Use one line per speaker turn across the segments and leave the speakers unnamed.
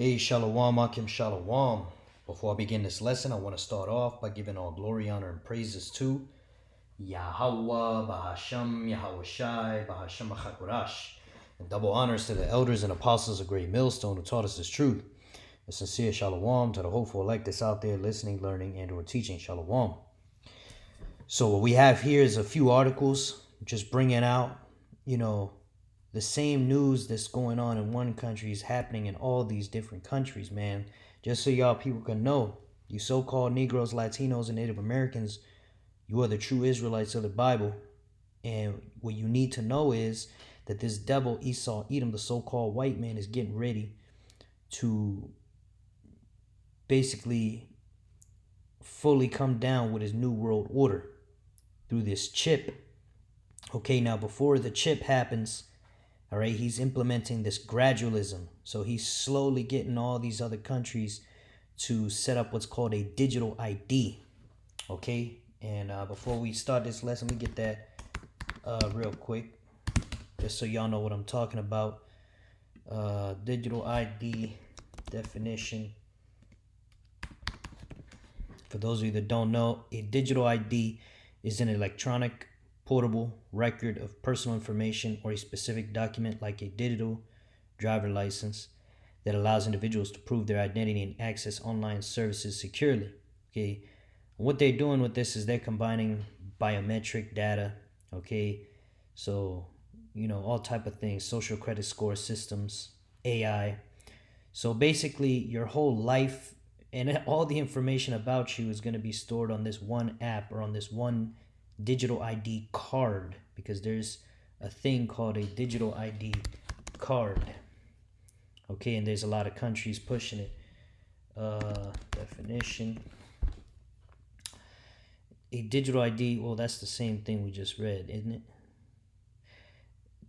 Hey, Shalom, Akim Shalom. Before I begin this lesson, I want to start off by giving all glory, honor, and praises to Yahweh, Bahasham, Yahweh Shai, Bahasham Achakurash. And double honors to the elders and apostles of Great Millstone who taught us this truth. A sincere Shalom to the hopeful elect that's out there listening, learning, and or teaching. Shalom. So what we have here is a few articles just bringing out, the same news that's going on in one country is happening in all these different countries, man. Just so y'all people can know, you so-called Negroes, Latinos, and Native Americans, you are the true Israelites of the Bible. And what you need to know is that this devil, Esau, Edom, the so-called white man, is getting ready to basically fully come down with his new world order through this chip. Okay, now before the chip happens, all right, he's implementing this gradualism. So he's slowly getting all these other countries to set up what's called a digital ID. Okay, and before we start this lesson, we get that real quick, just so y'all know what I'm talking about. Digital ID definition. For those of you that don't know, a digital ID is an electronic portable record of personal information or a specific document like a digital driver license that allows individuals to prove their identity and access online services securely. Okay, what they're doing with this is they're combining biometric data. Okay, so all type of things, social credit score systems, AI. So basically your whole life and all the information about you is going to be stored on this one app or on this one digital ID card, because there's a thing called a digital ID card. Okay, and there's a lot of countries pushing it. Definition. A digital ID, well, that's the same thing we just read, isn't it?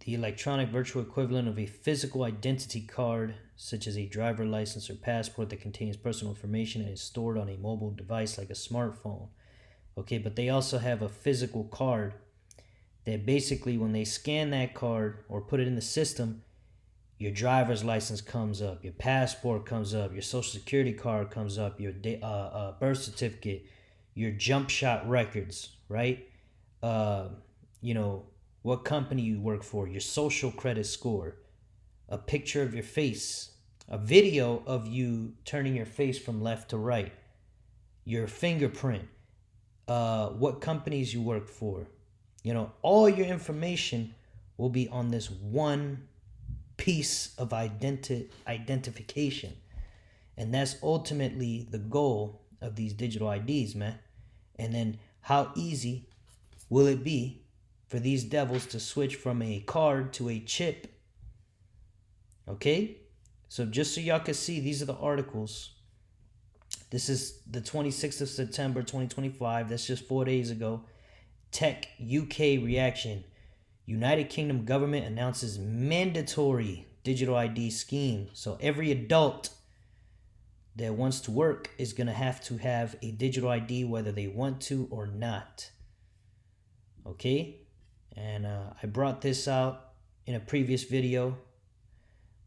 The electronic virtual equivalent of a physical identity card, such as a driver license or passport that contains personal information and is stored on a mobile device like a smartphone. Okay, but they also have a physical card that basically when they scan that card or put it in the system, your driver's license comes up, your passport comes up, your social security card comes up, your birth certificate, your jump shot records, right? What company you work for, your social credit score, a picture of your face, a video of you turning your face from left to right, your fingerprint, what companies you work for. All your information will be on this one piece of identification. And that's ultimately the goal of these digital IDs, man. And then how easy will it be for these devils to switch from a card to a chip? Okay? So just so y'all can see, these are the articles. This is the 26th of September, 2025. That's just 4 days ago. Tech UK reaction. United Kingdom government announces mandatory digital ID scheme. So every adult that wants to work is going to have a digital ID whether they want to or not. Okay? And I brought this out in a previous video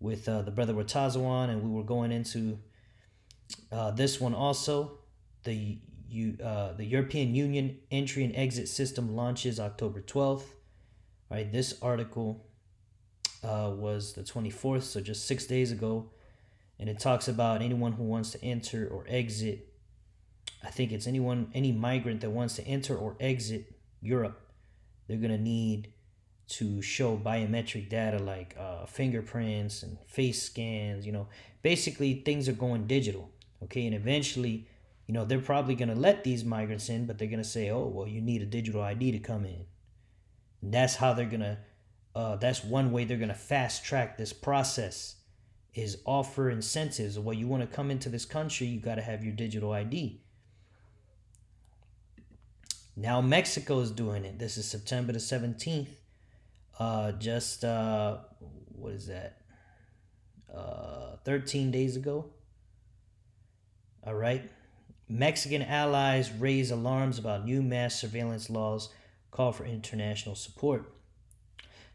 with the brother Watazawan, and we were going into this one also. The European Union entry and exit system launches October 12th. Right, this article was the 24th, so just 6 days ago, and it talks about anyone who wants to enter or exit. I think it's any migrant that wants to enter or exit Europe, they're gonna need to show biometric data like fingerprints and face scans. Basically things are going digital. Okay, and eventually, they're probably gonna let these migrants in, but they're gonna say, oh, well, you need a digital ID to come in. And that's how they're gonna. That's one way they're gonna fast track this process, is offer incentives. Well, you want to come into this country, you got to have your digital ID. Now Mexico is doing it. This is September the 17th. What is that? 13 days ago. All right. Mexican allies raise alarms about new mass surveillance laws, call for international support.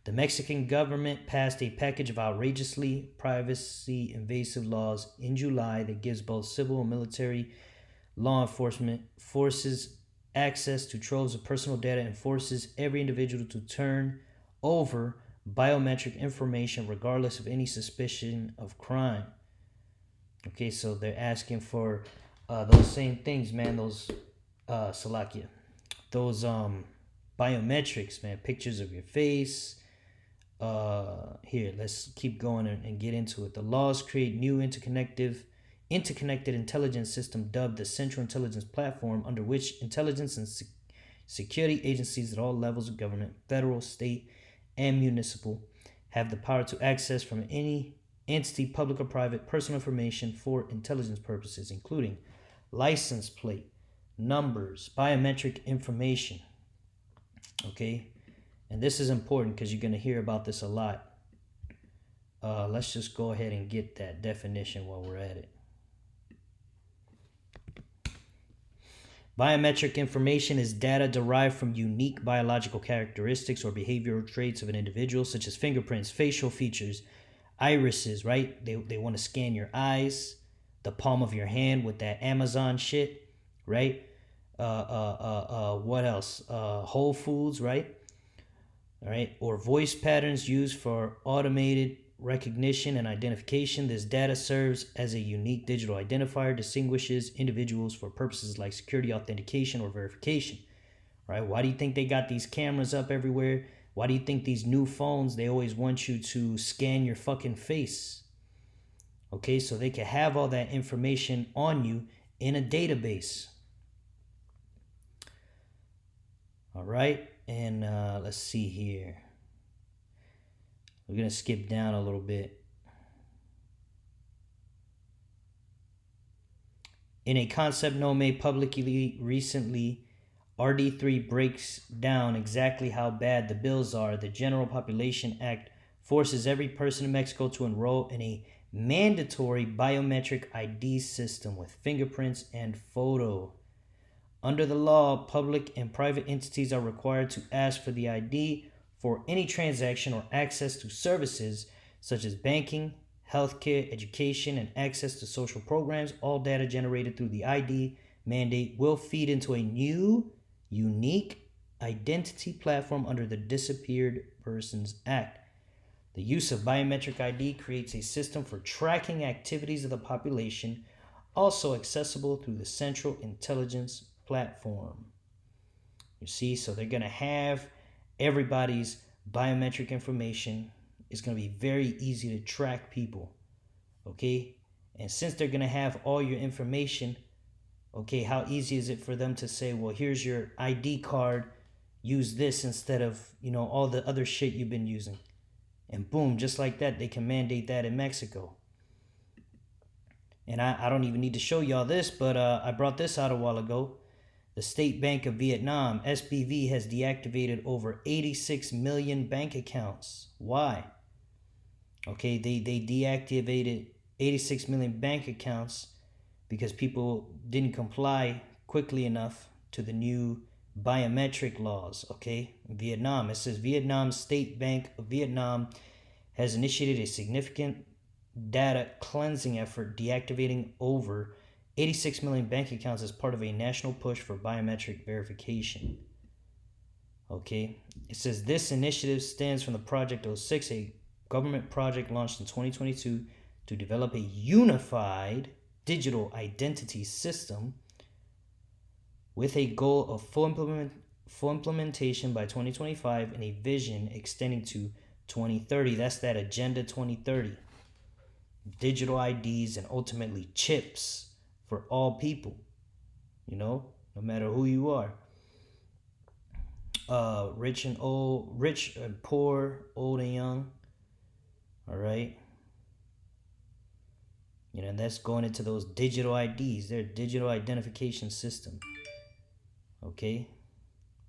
The Mexican government passed a package of outrageously privacy invasive laws in July that gives both civil and military law enforcement forces access to troves of personal data and forces every individual to turn over biometric information regardless of any suspicion of crime. Okay, so they're asking for those same things, man. Those Salakia, those biometrics, man. Pictures of your face. Here, let's keep going and get into it. The laws create new interconnected intelligence system dubbed the Central Intelligence Platform, under which intelligence and security agencies at all levels of government, federal, state, and municipal, have the power to access from any entity, public or private, personal information for intelligence purposes, including license plate, numbers, biometric information. Okay, and this is important because you're going to hear about this a lot. Let's just go ahead and get that definition while we're at it. Biometric information is data derived from unique biological characteristics or behavioral traits of an individual, such as fingerprints, facial features, irises, right? They want to scan your eyes, the palm of your hand with that Amazon shit, right? What else? Whole Foods, right? All right, or voice patterns used for automated recognition and identification. This data serves as a unique digital identifier, distinguishes individuals for purposes like security authentication or verification. Right? Why do you think they got these cameras up everywhere? Why do you think these new phones, they always want you to scan your fucking face? Okay, so they can have all that information on you in a database. All right, and let's see here. We're going to skip down a little bit. In a concept known made publicly recently, RD3 breaks down exactly how bad the bills are. The General Population Act forces every person in Mexico to enroll in a mandatory biometric ID system with fingerprints and photo. Under the law, public and private entities are required to ask for the ID for any transaction or access to services such as banking, healthcare, education, and access to social programs. All data generated through the ID mandate will feed into a new, unique identity platform under the Disappeared Persons Act. The use of biometric ID creates a system for tracking activities of the population, also accessible through the Central Intelligence Platform. You see, so they're going to have everybody's biometric information. It's going to be very easy to track people. Okay? And since they're going to have all your information, okay, how easy is it for them to say, well, here's your ID card, use this instead of, all the other shit you've been using. And boom, just like that, they can mandate that in Mexico. And I don't even need to show y'all this, but I brought this out a while ago. The State Bank of Vietnam, SBV, has deactivated over 86 million bank accounts. Why? Okay, they deactivated 86 million bank accounts because people didn't comply quickly enough to the new biometric laws, okay? Vietnam, it says Vietnam State Bank of Vietnam has initiated a significant data cleansing effort, deactivating over 86 million bank accounts as part of a national push for biometric verification. Okay, it says this initiative stems from the Project 06, a government project launched in 2022 to develop a unified digital identity system with a goal of full implementation by 2025 and a vision extending to 2030. That's that Agenda 2030. Digital IDs and ultimately chips for all people, no matter who you are. Rich and poor, old and young. All right. And that's going into those digital IDs, their digital identification system. Okay.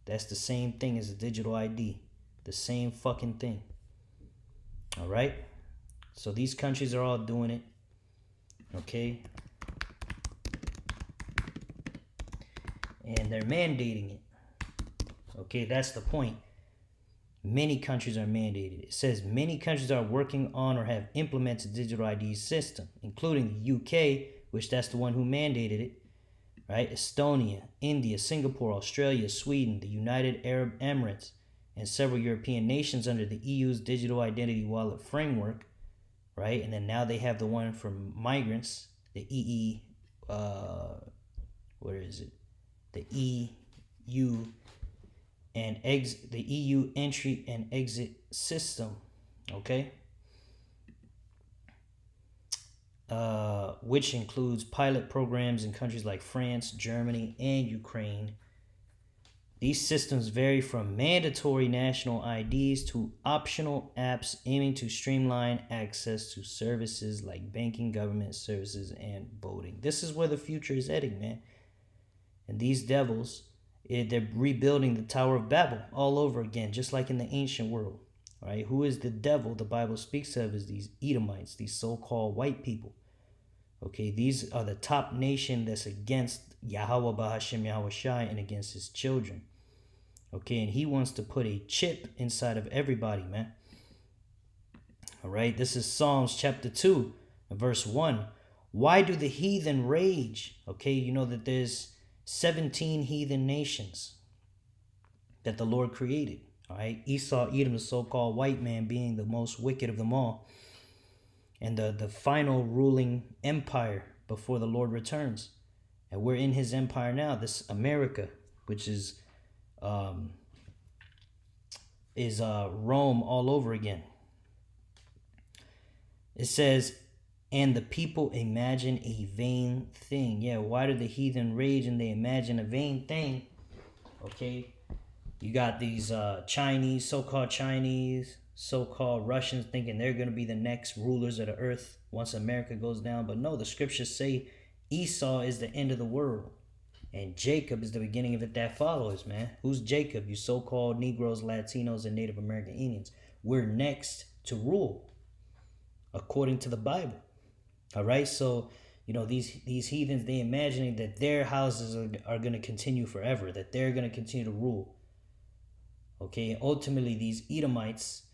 That's the same thing as a digital ID. The same fucking thing. All right. So these countries are all doing it. Okay. And they're mandating it. Okay, that's the point. Many countries are mandated. It says many countries are working on or have implemented digital ID system, including the UK, which that's the one who mandated it, right? Estonia, India, Singapore, Australia, Sweden, the United Arab Emirates, and several European nations under the EU's digital identity wallet framework, right? And then now they have the one for migrants, the where is it? The EU the EU entry and exit system, okay? Which includes pilot programs in countries like France, Germany, and Ukraine. These systems vary from mandatory national IDs to optional apps aiming to streamline access to services like banking, government services, and voting. This is where the future is heading, man. And these devils, they're rebuilding the Tower of Babel all over again, just like in the ancient world, right? Who is the devil the Bible speaks of is these Edomites, these so-called white people. Okay, these are the top nation that's against Yahweh Bahashem Yahweh Shai and against his children. Okay, and he wants to put a chip inside of everybody, man. All right, this is Psalms chapter 2, verse 1. Why do the heathen rage? Okay, you know that there's 17 heathen nations that the Lord created. All right, Esau, Edom, the so-called white man, being the most wicked of them all, and the final ruling empire before the Lord returns. And we're in his empire now, this America, which is Rome all over again. It says, and the people imagine a vain thing. Yeah, why do the heathen rage and they imagine a vain thing? Okay, you got these Chinese, so-called Russians thinking they're going to be the next rulers of the earth once America goes down. But no, the scriptures say Esau is the end of the world. And Jacob is the beginning of it that follows, man. Who's Jacob? You so-called Negroes, Latinos, and Native American Indians. We're next to rule, according to the Bible. All right? So, you know, these heathens, they imagining that their houses are going to continue forever, that they're going to continue to rule. Okay? And ultimately, these Edomites,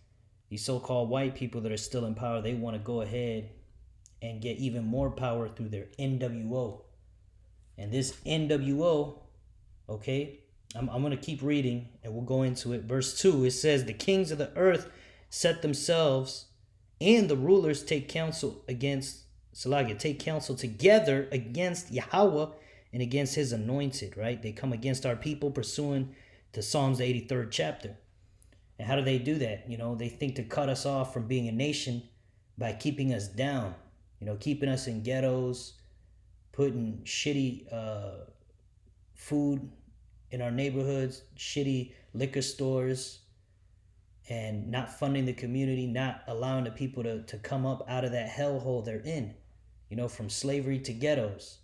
these so-called white people that are still in power, they want to go ahead and get even more power through their NWO. And this NWO, okay, I'm going to keep reading and we'll go into it. Verse 2, it says, the kings of the earth set themselves and the rulers take counsel together against Yahweh and against his anointed, right? They come against our people pursuing to Psalms the 83rd chapter. And how do they do that? You know, they think to cut us off from being a nation by keeping us down, you know, keeping us in ghettos, putting shitty food in our neighborhoods, shitty liquor stores, and not funding the community, not allowing the people to come up out of that hellhole they're in, you know, from slavery to ghettos.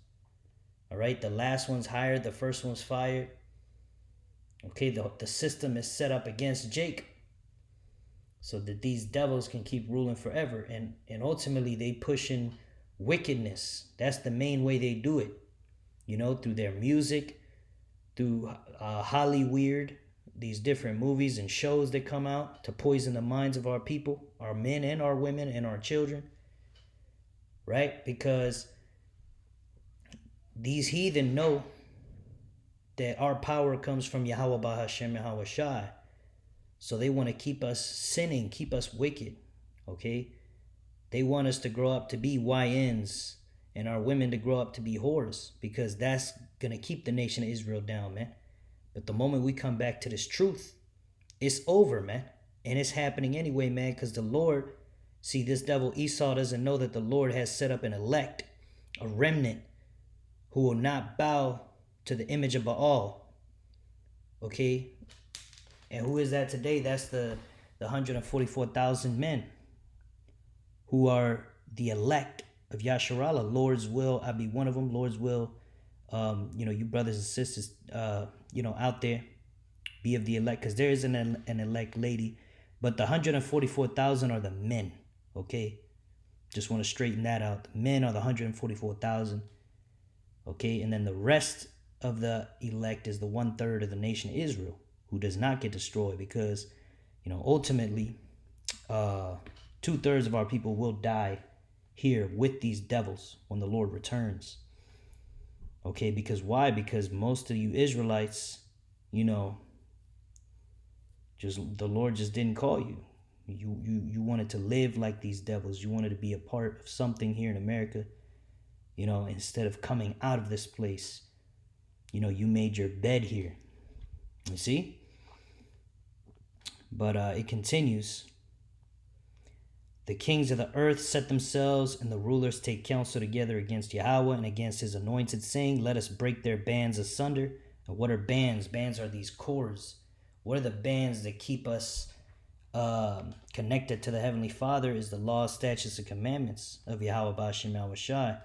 All right, the last one's hired, the first one's fired. Okay, the system is set up against Jake so that these devils can keep ruling forever. And ultimately, they pushing wickedness. That's the main way they do it, you know, through their music, through Hollyweird, these different movies and shows that come out to poison the minds of our people, our men and our women and our children, right? Because these heathen know that our power comes from Yahweh Bahashem Yahweh Shai. So they want to keep us sinning, keep us wicked, okay? They want us to grow up to be YNs and our women to grow up to be whores because that's going to keep the nation of Israel down, man. But the moment we come back to this truth, it's over, man. And it's happening anyway, man, because the Lord, see, this devil Esau doesn't know that the Lord has set up an elect, a remnant, who will not bow to the image of Baal, okay? And who is that today? That's the 144,000 men who are the elect of Yasharallah. Lord's will, I be one of them. Lord's will, you know, you brothers and sisters, you know, out there, be of the elect, because there is an elect lady, but the 144,000 are the men, okay? Just want to straighten that out. The men are the 144,000, okay? And then the rest of the elect is the 1/3 of the nation of Israel, who does not get destroyed, because Ultimately, 2/3 of our people will die here with these devils when the Lord returns. Okay, because why? Because most of you Israelites, you know, just the Lord just didn't call you. You wanted to live like these devils. You wanted to be a part of something here in America. Instead of coming out of this place, you made your bed here. You see? But it continues. The kings of the earth set themselves, and the rulers take counsel together against Yahweh and against his anointed, saying, let us break their bands asunder. And what are bands? Bands are these cords. What are the bands that keep us connected to the Heavenly Father? Is the law, statutes, and commandments of Yahweh Ba'ashem Yahushai.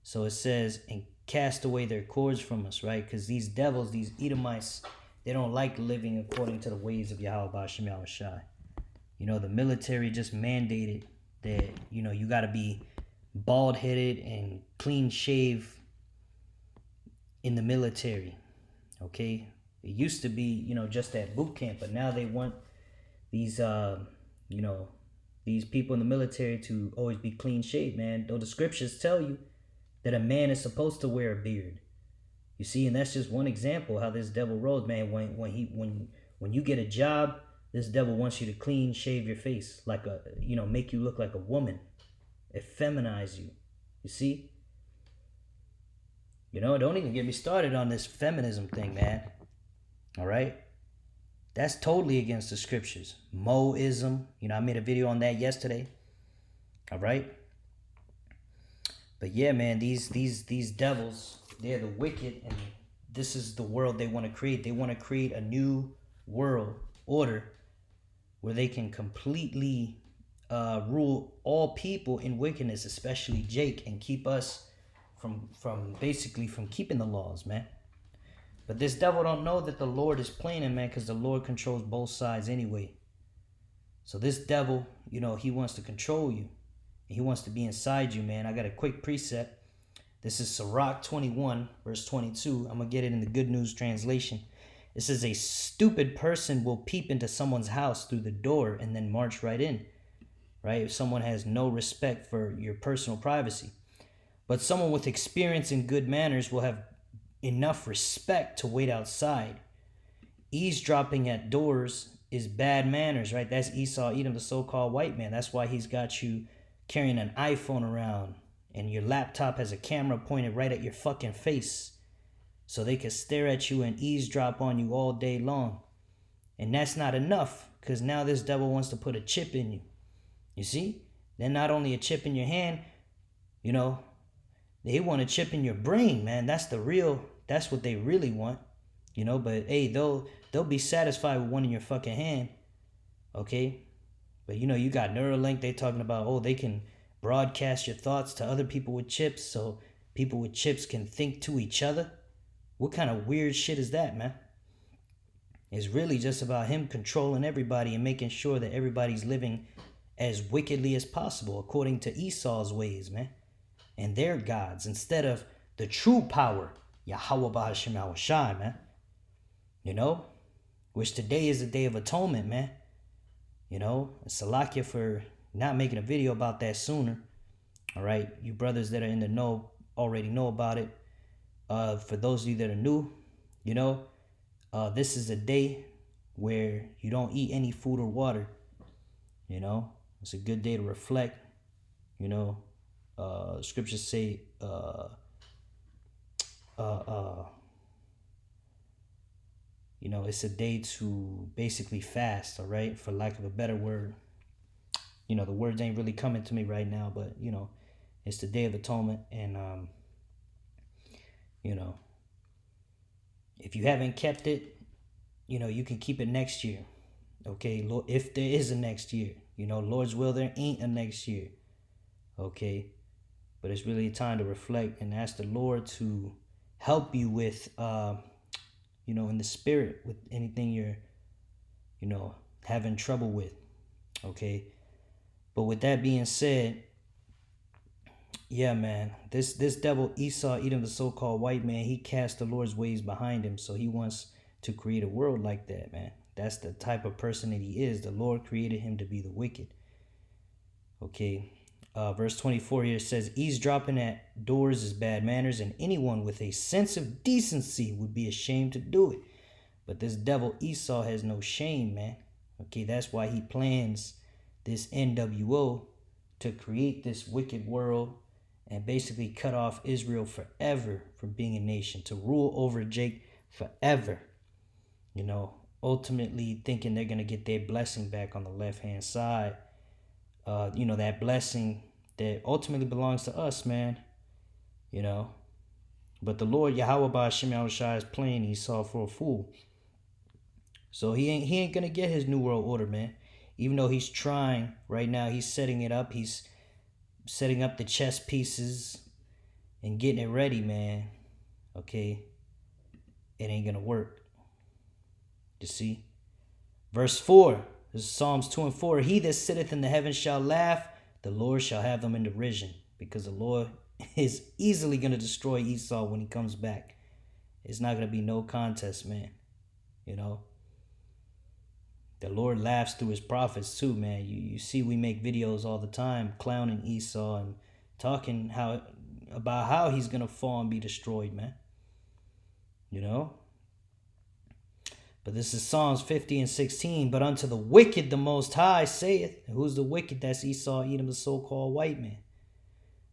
So it says, and cast away their cords from us, right? Because these devils, these Edomites, they don't like living according to the ways of Yahweh Ba'ashem Yahushai. The military just mandated that, you got to be bald-headed and clean-shave in the military, okay? It used to be, just at boot camp, but now they want these, these people in the military to always be clean-shaved, man. Though the scriptures tell you that a man is supposed to wear a beard. You see, and that's just one example how this devil rolls, man. When you get a job, this devil wants you to clean shave your face, like make you look like a woman, effeminize you. You see? Don't even get me started on this feminism thing, man. All right? That's totally against the scriptures. Moism, I made a video on that yesterday. All right? But yeah, man, these devils, they're the wicked, and this is the world they want to create. They want to create a new world order where they can completely rule all people in wickedness, especially Jake, and keep us from keeping the laws, man. But this devil don't know that the Lord is playing him, man, because the Lord controls both sides anyway. So this devil, he wants to control you. He wants to be inside you, man. I got a quick precept. This is Sirach 21, verse 22. I'm going to get it in the Good News translation. It says, a stupid person will peep into someone's house through the door and then march right in, right? If someone has no respect for your personal privacy. But someone with experience and good manners will have enough respect to wait outside. Eavesdropping at doors is bad manners, right? That's Esau Edom, the so-called white man. That's why he's got you carrying an iPhone around and your laptop has a camera pointed right at your fucking face so they can stare at you and eavesdrop on you all day long. And that's not enough, because now this devil wants to put a chip in you. You see? Then not only a chip in your hand, they want a chip in your brain, man. That's what they really want. But hey, they'll be satisfied with one in your fucking hand. Okay? But you got Neuralink, they talking about, they can broadcast your thoughts to other people with chips so people with chips can think to each other. What kind of weird shit is that, man? It's really just about him controlling everybody and making sure that everybody's living as wickedly as possible according to Esau's ways, man. And their gods, instead of the true power, Yahweh Ba'ashem Yahushai, man. Which today is the Day of Atonement, man. Salakia for not making a video about that sooner. All right, you brothers that are in the know already know about it. For those of you that are new, this is a day where you don't eat any food or water. It's a good day to reflect. Scriptures say, it's a day to basically fast, all right, for lack of a better word. The words ain't really coming to me right now, but, it's the Day of Atonement. And, if you haven't kept it, you can keep it next year. Okay, Lord, if there is a next year, Lord's will, there ain't a next year. Okay, but it's really time to reflect and ask the Lord to help you with, in the spirit, with anything you're, having trouble with. Okay, but with that being said, yeah, man, this devil Esau Edom, the so-called white man, he cast the Lord's ways behind him. So he wants to create a world like that, man. That's the type of person that he is. The Lord created him to be the wicked. Okay. Verse 24 here says, eavesdropping at doors is bad manners, and anyone with a sense of decency would be ashamed to do it. But this devil Esau has no shame, man. Okay, that's why he plans this NWO to create this wicked world and basically cut off Israel forever from being a nation, to rule over Jake forever. You know, ultimately thinking they're going to get their blessing back on the left-hand side. You know, that blessing that ultimately belongs to us, man. You know, but the Lord Yahweh Ba'Shem Yahushua is playing Esau for a fool. So he ain't gonna get his new world order, man. Even though he's trying right now, he's setting it up. He's setting up the chess pieces and getting it ready, man. Okay, it ain't gonna work. You see, verse 4. This is Psalms 2 and 4. He that sitteth in the heavens shall laugh, the Lord shall have them in derision. Because the Lord is easily going to destroy Esau when he comes back. It's not going to be no contest, man. You know. The Lord laughs through his prophets too, man. You see we make videos all the time clowning Esau and talking about how he's going to fall and be destroyed, man. You know. But this is Psalms 50 and 16. But unto the wicked the Most High saith. Who's the wicked? That's Esau, Edom, the so-called white man.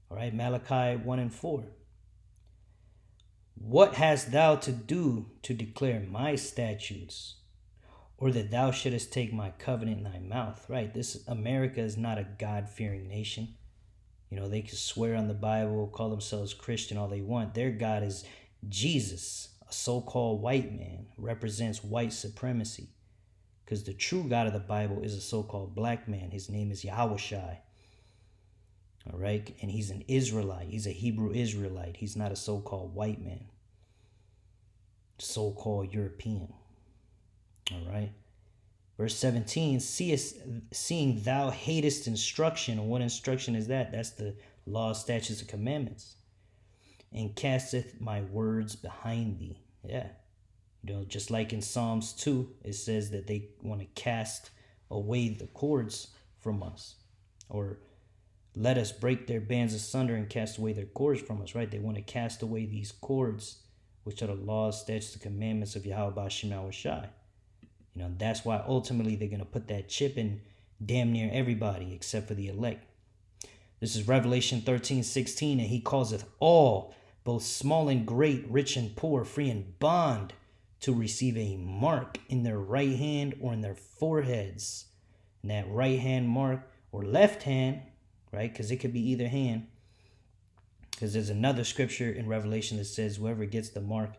All right, Malachi 1 and 4. What hast thou to do to declare my statutes? Or that thou shouldest take my covenant in thy mouth? Right, America is not a God-fearing nation. You know, they can swear on the Bible, call themselves Christian all they want. Their God is Jesus. A so-called white man represents white supremacy, because the true God of the Bible is a so-called black man. His name is Yahushai. All right, and he's an Israelite. He's a Hebrew Israelite. He's not a so-called white man, so-called European. All right, verse 17. Seeing thou hatest instruction. And what instruction is that? That's the law, statutes, and commandments. And casteth my words behind thee. Yeah. You know, just like in Psalms 2, it says that they want to cast away the cords from us. Or let us break their bands asunder and cast away their cords from us, right? They want to cast away these cords, which are the laws, statutes, and commandments of Yahweh Ba'Shem Yahushua. You know, that's why ultimately they're going to put that chip in damn near everybody except for the elect. This is Revelation 13:16, and he causeth all, both small and great, rich and poor, free and bond, to receive a mark in their right hand or in their foreheads. And that right hand mark or left hand, right? Because it could be either hand. Because there's another scripture in Revelation that says whoever gets the mark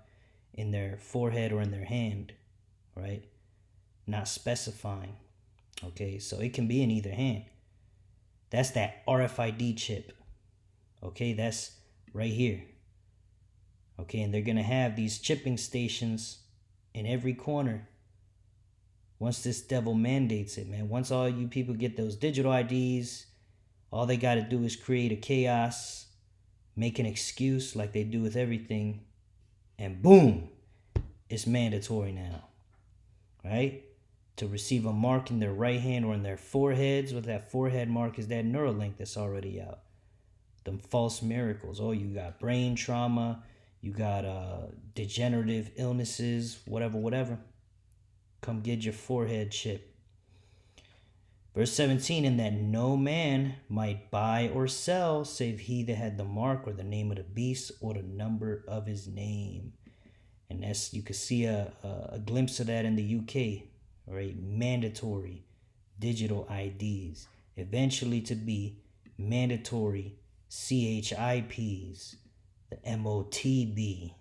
in their forehead or in their hand, right? Not specifying. Okay, so it can be in either hand. That's that RFID chip. Okay, that's right here. Okay, and they're going to have these chipping stations in every corner once this devil mandates it, man. Once all you people get those digital IDs, all they got to do is create a chaos, make an excuse like they do with everything, and boom, it's mandatory now, right? To receive a mark in their right hand or in their foreheads. With that forehead mark is that Neuralink that's already out. Them false miracles. Oh, you got brain trauma, you got degenerative illnesses, whatever. Come get your forehead chip. Verse 17, and that no man might buy or sell save he that had the mark or the name of the beast or the number of his name. And that's, you can see a glimpse of that in the UK. Right, mandatory digital IDs, eventually to be mandatory CHIPs, the MOTB,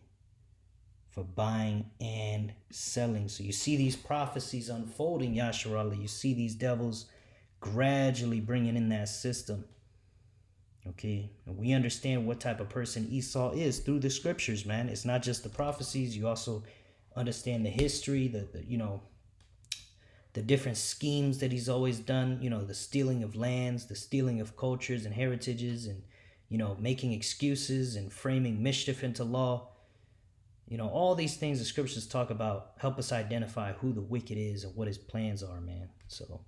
for buying and selling. So you see these prophecies unfolding, Yasharallah. You see these devils gradually bringing in that system. Okay, and we understand what type of person Esau is through the scriptures, man. It's not just the prophecies. You also understand the history, the different schemes that he's always done, you know, the stealing of lands, the stealing of cultures and heritages, and, you know, making excuses and framing mischief into law. You know, all these things the scriptures talk about help us identify who the wicked is and what his plans are, man. So,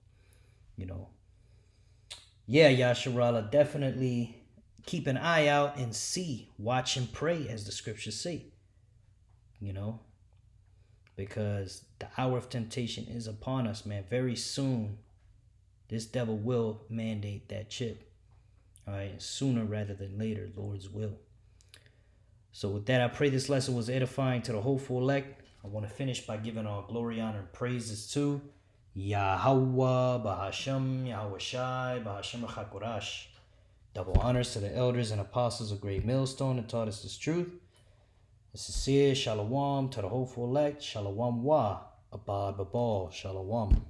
you know, yeah, Yasharala, definitely keep an eye out and see, watch and pray, as the scriptures say, you know, because the hour of temptation is upon us, man. Very soon, this devil will mandate that chip. All right, sooner rather than later, Lord's will. So with that, I pray this lesson was edifying to the hopeful elect. I want to finish by giving all glory, honor, and praises to Yahweh, Bahasham, Yahweh Shai, Bahasham Chakorash. Double honors to the elders and apostles of Great Millstone that taught us this truth. A sincere shalom to the hopeful elect. Shalom wa, abad babal, shalom.